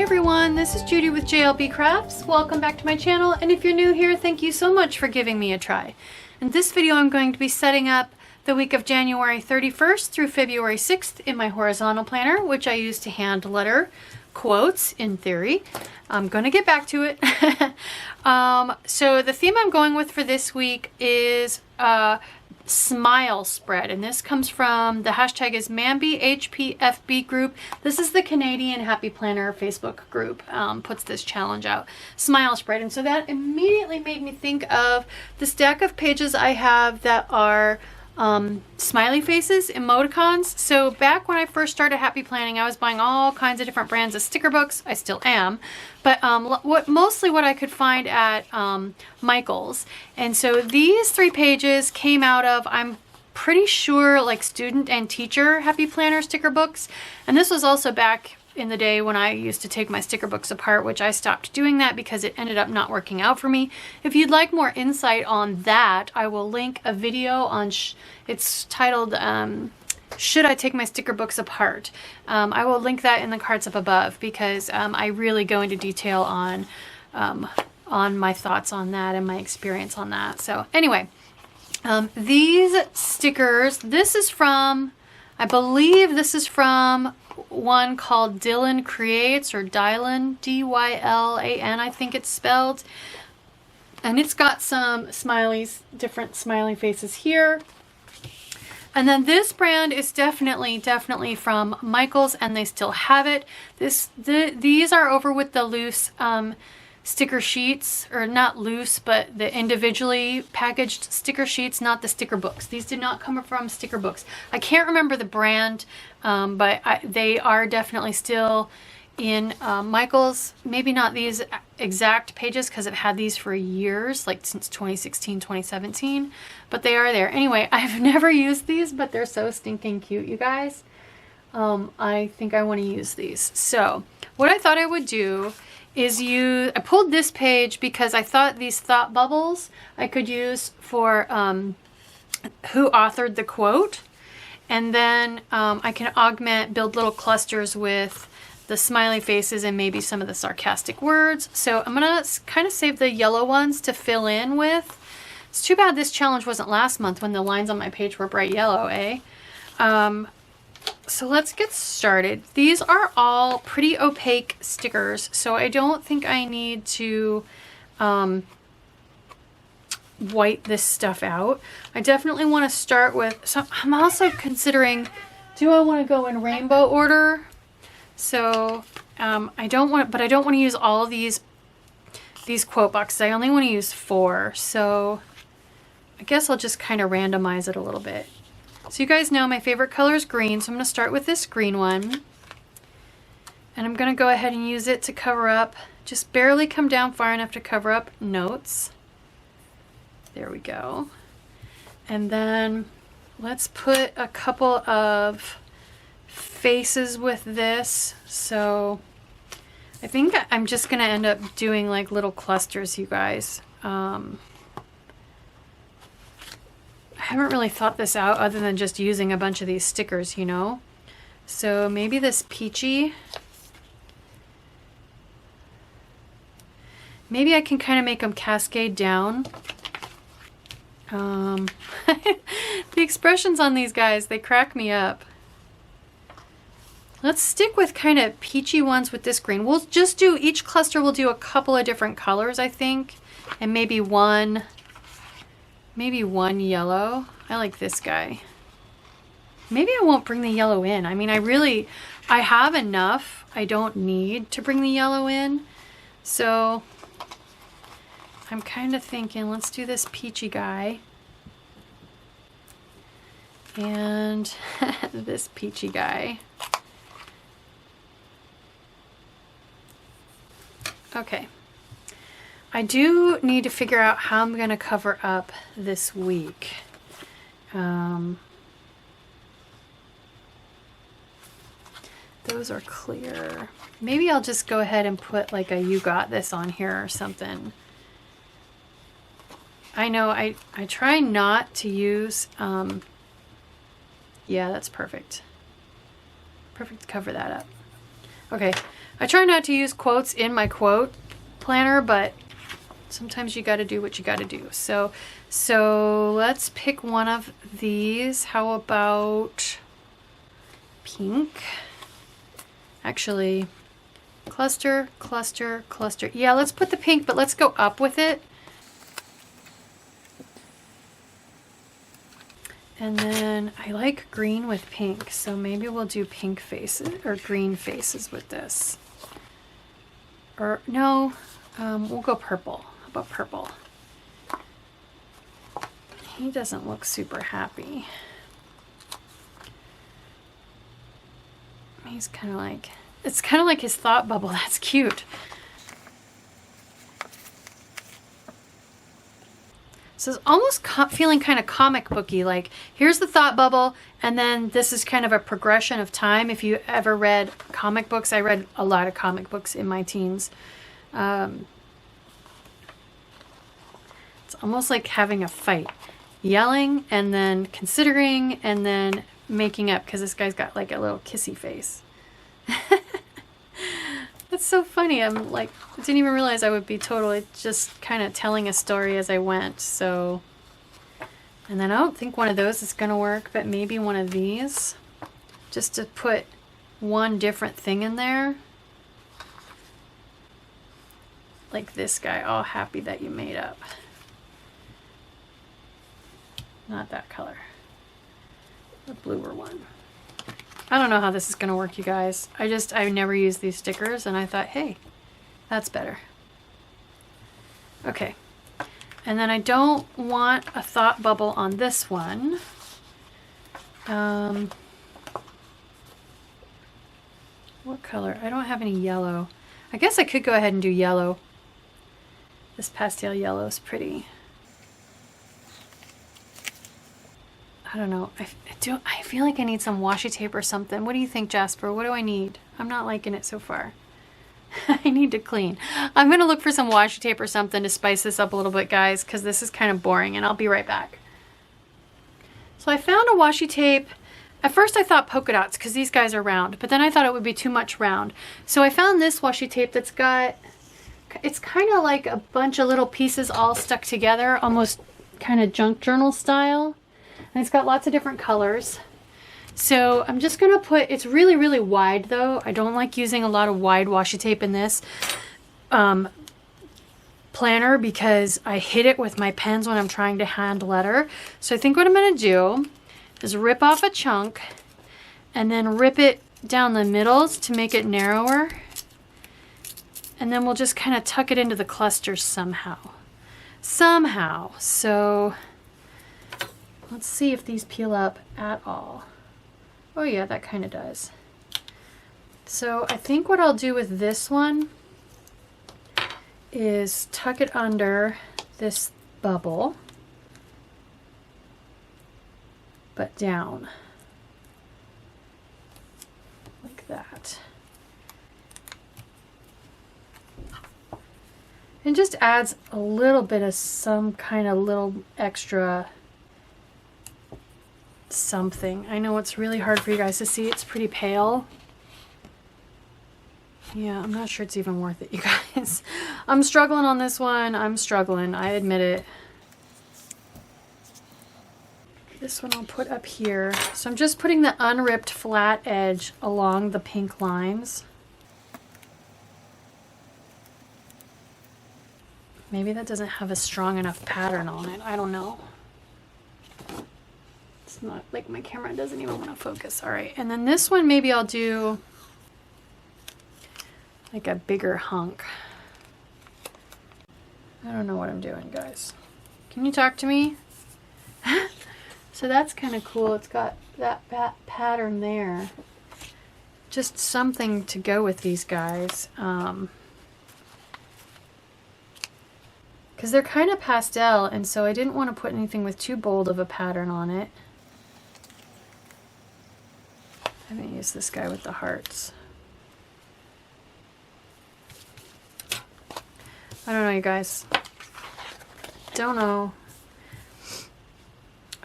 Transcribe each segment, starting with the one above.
everyone, this is Judy with JLBCrafts. Welcome back to my channel, and if you're new here, thank you so much for giving me a try. In this video, I'm going to be setting up the week of January 31st through February 6th in my horizontal planner, which I use to hand letter quotes in theory. I'm going to get back to it. So the theme I'm going with for this week is smile spread, and this comes from the hashtag is Mambi HPFB group. This is the Canadian Happy Planner Facebook group, puts this challenge out, smile spread. And so that immediately made me think of the stack of pages I have that are smiley faces, emoticons. So back when I first started happy planning, I was buying all kinds of different brands of sticker books. I still am, but mostly what I could find at Michael's. And so these 3 pages came out of, I'm pretty sure, like student and teacher happy planner sticker books. And this was also back in the day when I used to take my sticker books apart, which I stopped doing that because it ended up not working out for me. If you'd like more insight on that, I will link a video on, it's titled, Should I Take My Sticker Books Apart? I will link that in the cards up above because I really go into detail on my thoughts on that and my experience on that. So anyway, these stickers, this is from, I believe this is from one called Dylan Creates, or Dylan, D-Y-L-A-N, I think it's spelled. And it's got some smileys, different smiley faces here. And then this brand is definitely from Michael's, and they still have it. These are over with the loose sticker sheets, or not loose, but the individually packaged sticker sheets, not the sticker books. These did not come from sticker books. I can't remember the brand, but they are definitely still in Michael's. Maybe not these exact pages because I've had these for years, like since 2016, 2017, but they are there. Anyway, I've never used these, but they're so stinking cute, you guys. I think I want to use these. So what I thought I would do is I pulled this page because I thought these thought bubbles I could use for who authored the quote. And then I can build little clusters with the smiley faces and maybe some of the sarcastic words. So I'm gonna kind of save the yellow ones to fill in with. It's too bad this challenge wasn't last month when the lines on my page were bright yellow, eh? So let's get started. These are all pretty opaque stickers, so I don't think I need to white this stuff out. I definitely want to start with, so I'm also considering, do I want to go in rainbow order? So I don't want to use all of these quote boxes. I only want to use 4, so I guess I'll just kind of randomize it a little bit. So you guys know my favorite color is green, so I'm going to start with this green one. And I'm going to go ahead and use it to cover up, just barely come down far enough to cover up notes. There we go. And then let's put a couple of faces with this. So I think I'm just going to end up doing like little clusters, you guys. I haven't really thought this out other than just using a bunch of these stickers, you know? So maybe this peachy. Maybe I can kind of make them cascade down. The expressions on these guys, they crack me up. Let's stick with kind of peachy ones with this green. We'll just do, each cluster will do a couple of different colors, I think. And maybe one yellow. I like this guy. Maybe I won't bring the yellow in. I mean, I have enough. I don't need to bring the yellow in. So I'm kind of thinking, let's do this peachy guy. And this peachy guy. Okay. I do need to figure out how I'm going to cover up this week. Those are clear. Maybe I'll just go ahead and put like a "you got this" on here or something. I know I try not to use, yeah, that's perfect. Perfect to cover that up. Okay, I try not to use quotes in my quote planner, but sometimes you got to do what you got to do. So let's pick one of these. How about pink? Actually, cluster, cluster, cluster. Yeah, let's put the pink, but let's go up with it. And then I like green with pink, so maybe we'll do pink faces or green faces with this. Or no, we'll go purple. How about purple? He doesn't look super happy. He's kind of like, it's kind of like his thought bubble. That's cute. So it's almost feeling kind of comic booky, like here's the thought bubble, and then this is kind of a progression of time. If you ever read comic books, I read a lot of comic books in my teens. It's almost like having a fight. Yelling, and then considering, and then making up, because this guy's got like a little kissy face. That's so funny. I'm like, I didn't even realize I would be totally just kind of telling a story as I went. So, and then I don't think one of those is going to work, but maybe one of these, just to put one different thing in there. Like this guy, all happy that you made up. Not that color. The bluer one. I don't know how this is going to work, you guys. I never used these stickers, and I thought, hey, that's better. Okay. And then I don't want a thought bubble on this one. What color? I don't have any yellow. I guess I could go ahead and do yellow. This pastel yellow is pretty. I don't know. I feel like I need some washi tape or something. What do you think, Jasper? What do I need? I'm not liking it so far. I need to clean. I'm going to look for some washi tape or something to spice this up a little bit, guys, because this is kind of boring, and I'll be right back. So I found a washi tape. At first I thought polka dots because these guys are round, but then I thought it would be too much round. So I found this washi tape that's got, it's kind of like a bunch of little pieces all stuck together, almost kind of junk journal style. And it's got lots of different colors. So I'm just gonna put, it's really, really wide though. I don't like using a lot of wide washi tape in this planner because I hit it with my pens when I'm trying to hand letter. So I think what I'm gonna do is rip off a chunk and then rip it down the middles to make it narrower. And then we'll just kind of tuck it into the clusters somehow. So let's see if these peel up at all. Oh yeah, that kind of does. So I think what I'll do with this one is tuck it under this bubble, but down like that. And just adds a little bit of some kind of little extra something. I know it's really hard for you guys to see. It's pretty pale. Yeah, I'm not sure it's even worth it, you guys. I'm struggling on this one. I'm struggling. I admit it. This one I'll put up here. So I'm just putting the unripped flat edge along the pink lines. Maybe that doesn't have a strong enough pattern on it. I don't know. It's not like my camera doesn't even want to focus. All right, and then this one maybe I'll do like a bigger hunk. I don't know what I'm doing, guys. Can you talk to me? So that's kind of cool. It's got that pattern there. Just something to go with these guys. Because they're kind of pastel, and so I didn't want to put anything with too bold of a pattern on it. I haven't used this guy with the hearts. I don't know, you guys. Don't know.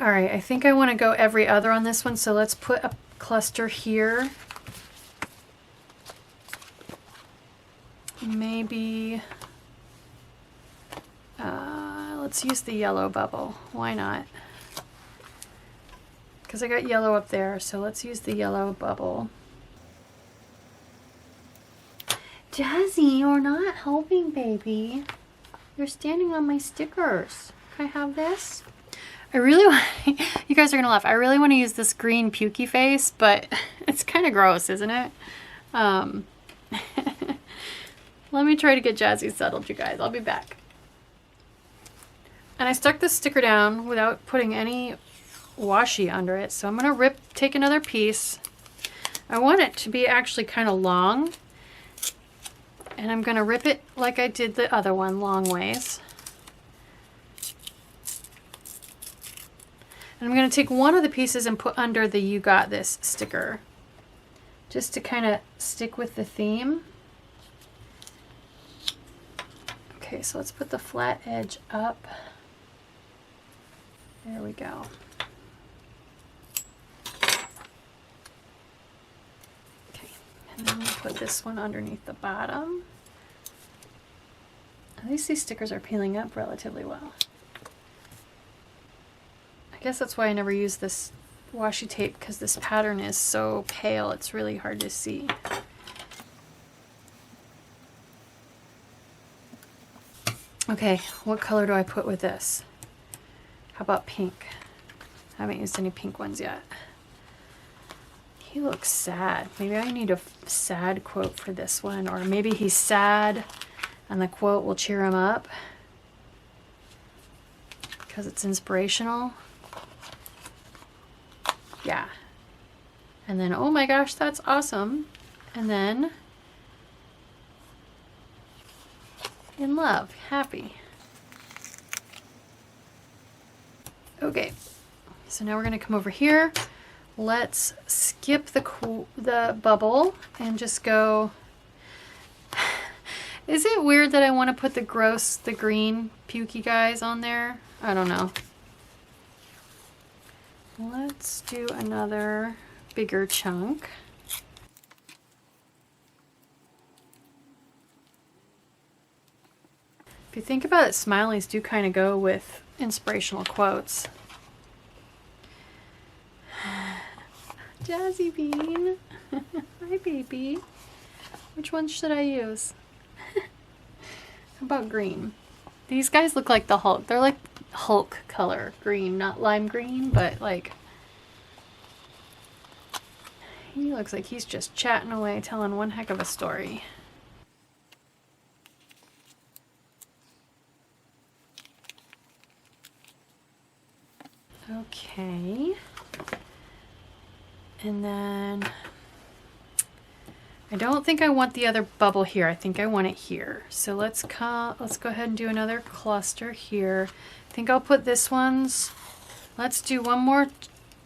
All right, I think I want to go every other on this one, so let's put a cluster here. maybe, let's use the yellow bubble. Why not? Because I got yellow up there, so let's use the yellow bubble. Jazzy, you're not helping, baby. You're standing on my stickers. Can I have this? I really want, you guys are gonna laugh. I really want to use this green pukey face, but it's kind of gross, isn't it? Let me try to get Jazzy settled, you guys. I'll be back. And I stuck this sticker down without putting any washi under it. So I'm gonna take another piece. I want it to be actually kind of long. And I'm gonna rip it like I did the other one, long ways. And I'm going to take one of the pieces and put under the "You Got This" sticker, just to kind of stick with the theme. Okay, so let's put the flat edge up. There we go. Okay, and then we'll put this one underneath the bottom. At least these stickers are peeling up relatively well. I guess that's why I never use this washi tape, because this pattern is so pale, it's really hard to see. Okay, what color do I put with this? How about pink? I haven't used any pink ones yet. He looks sad. Maybe I need a sad quote for this one, or maybe he's sad and the quote will cheer him up because it's inspirational. Yeah. And then, oh my gosh, that's awesome. And then, in love, happy. Okay, so now we're gonna come over here. Let's skip the bubble and just go. Is it weird that I want to put the green pukey guys on there? I don't know. Let's do another bigger chunk. If you think about it, smileys do kind of go with inspirational quotes. Jazzy Bean. Hi, baby. Which one should I use? How about green? These guys look like the Hulk. They're like Hulk color green, not lime green, but like he looks like he's just chatting away, telling one heck of a story. Okay. And then I don't think I want the other bubble here. I think I want it here. So let's go ahead and do another cluster here. I think I'll put this one's, let's do one more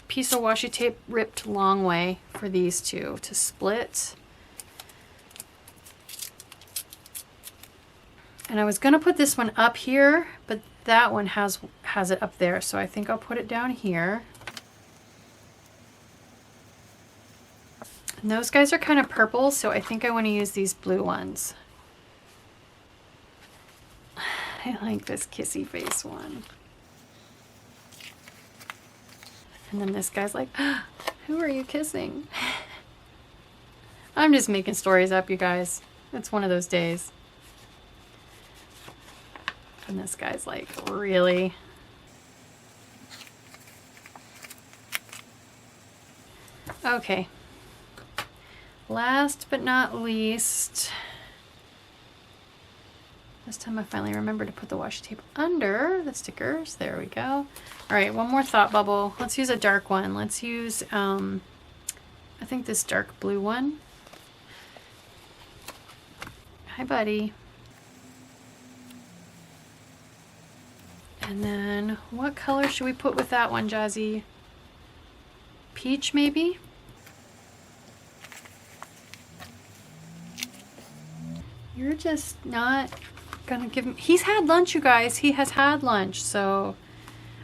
piece of washi tape ripped long way for these two to split. And I was gonna put this one up here, but that one has it up there. So I think I'll put it down here. And those guys are kind of purple, so I think I want to use these blue ones. I like this kissy face one. And then this guy's like, who are you kissing? I'm just making stories up, you guys. It's one of those days. And this guy's like, really? Okay. Last but not least, this time I finally remembered to put the washi tape under the stickers. There we go. All right, one more thought bubble. Let's use a dark one. Let's use, I think this dark blue one. Hi, buddy. And then what color should we put with that one, Jazzy? Peach, maybe? You're just not gonna give him. He's had lunch, you guys. He has had lunch. So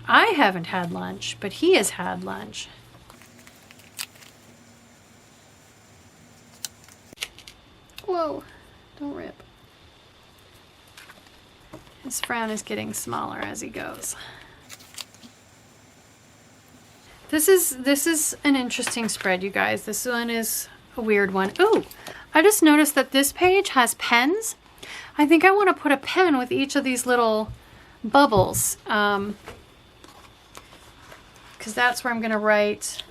I haven't had lunch, but he has had lunch. Whoa, don't rip. This frown is getting smaller as he goes. This is an interesting spread, you guys. This one is a weird one. Ooh, I just noticed that this page has pens. I think I want to put a pen with each of these little bubbles, because that's where I'm going to write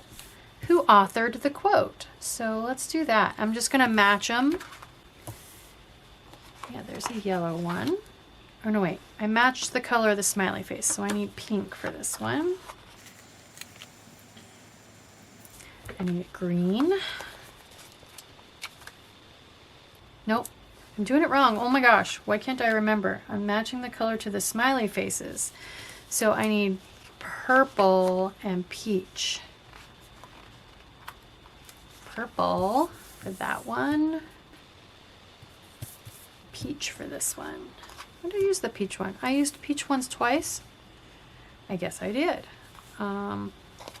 who authored the quote. So let's do that. I'm just going to match them. Yeah, there's a yellow one. Oh no, wait. I matched the color of the smiley face, so I need pink for this one. I need green. Nope, I'm doing it wrong. Oh my gosh, why can't I remember? I'm matching the color to the smiley faces. So I need purple and peach. Purple for that one. Peach for this one. When did I use the peach one? I used peach ones twice? I guess I did.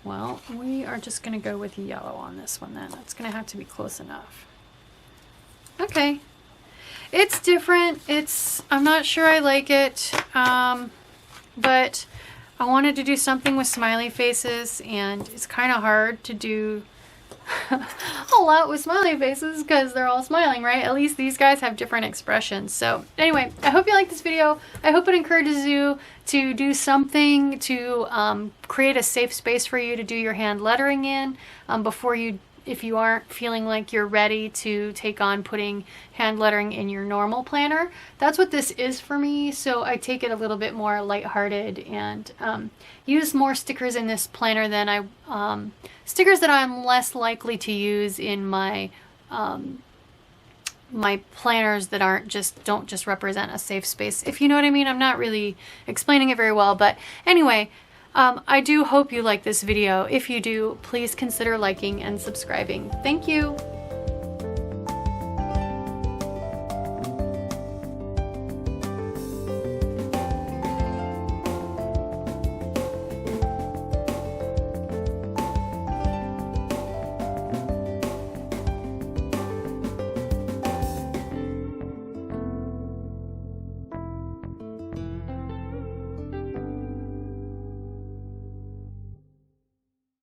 Well, we are just going to go with yellow on this one then. That's going to have to be close enough. Okay. It's different. I'm not sure I like it, but I wanted to do something with smiley faces, and it's kind of hard to do a lot with smiley faces because they're all smiling, right? At least these guys have different expressions. So anyway, I hope you like this video. I hope it encourages you to do something to create a safe space for you to do your hand lettering in before you, if you aren't feeling like you're ready to take on putting hand lettering in your normal planner. That's what this is for me, so I take it a little bit more lighthearted and use more stickers in this planner than stickers that I'm less likely to use in my my planners that don't just represent a safe space, if you know what I mean. I'm not really explaining it very well, but anyway, I do hope you like this video. If you do, please consider liking and subscribing. Thank you.